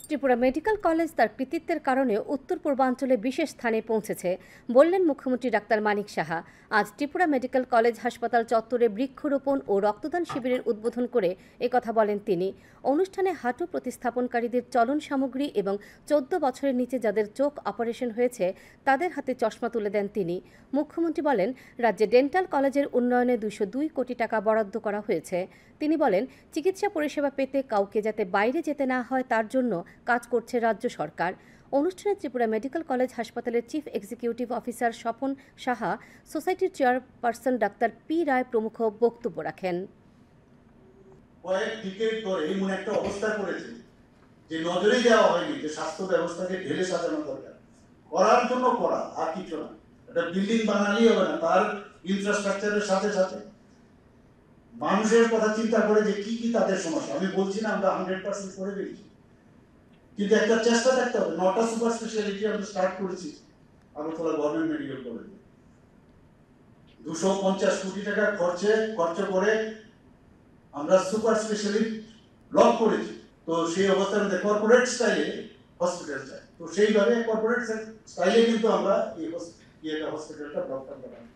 Tripura medical college তার কৃতিত্বের কারণে উত্তর পূর্বাঞ্চলে বিশেষ স্থানে পৌঁছেছে বললেন মুখ্যমন্ত্রী ডাক্তার মানিক সাহা। আজ ত্রিপুরা মেডিকেল কলেজ হাসপাতাল চত্বরে বৃক্ষরোপণ ও রক্তদান শিবিরের উদ্বোধন করে একথা বলেন তিনি। অনুষ্ঠানে হাঁটু প্রতিস্থাপনকারীদের চলন সামগ্রী এবং 14 বছরের নিচে যাদের চোখ অপারেশন হয়েছে তাদের হাতে চশমা তুলে দেন তিনি। মুখ্যমন্ত্রী বলেন, রাজ্যে ডেন্টাল কলেজের উন্নয়নে 202 কোটি টাকা বরাদ্দ করা হয়েছে। তিনি বলেন, চিকিৎসা পরিষেবা পেতে কাউকে যাতে বাইরে যেতে না হয় তার জন্য কাজ করছে রাজ্য সরকার। অনুষ্ঠানে ত্রিপুরা মেডিকেল কলেজ হাসপাতালের chief executive officer Swapan Saha, সোসাইটির চেয়ারপারসন ডাক্তার পি রায় প্রমুখ বক্তব্য রাখেন। কয়েক ডিকেড ধরে এমন একটা অবস্থা করেছে যে নজরে দেওয়া হয়নি যে স্বাস্থ্য ব্যবস্থাকে ঢেলে সাজানো দরকার, করার জন্য করা, আর কিছু না। একটা বিল্ডিং বানালেই হবে না, তার ইনফ্রাস্ট্রাকচারের সাথে সাথে মানুষের কথা চিন্তা করে যে কি কি তাদের সমস্যা। আমি বলছি না আমরা 100% করে দিয়েছি, কিন্তু একটা চেষ্টা থাকতে হবে। 9টা সুপার স্পেশালিটি আমরা স্টার্ট করেছি আগরতলা গভর্নমেন্ট মেডিকেল কলেজে। 250 কোটি টাকা খরচ করে আমরা সুপার স্পেশালিটি লক করেছি। তো সেই অবস্থার মধ্যে কর্পোরেট স্টাইলে হসপিটাল চাই, তো সেইভাবে কর্পোরেট স্টাইলে কিন্তু আমরা এই হসপিটালটা ব্লক করতে পারি।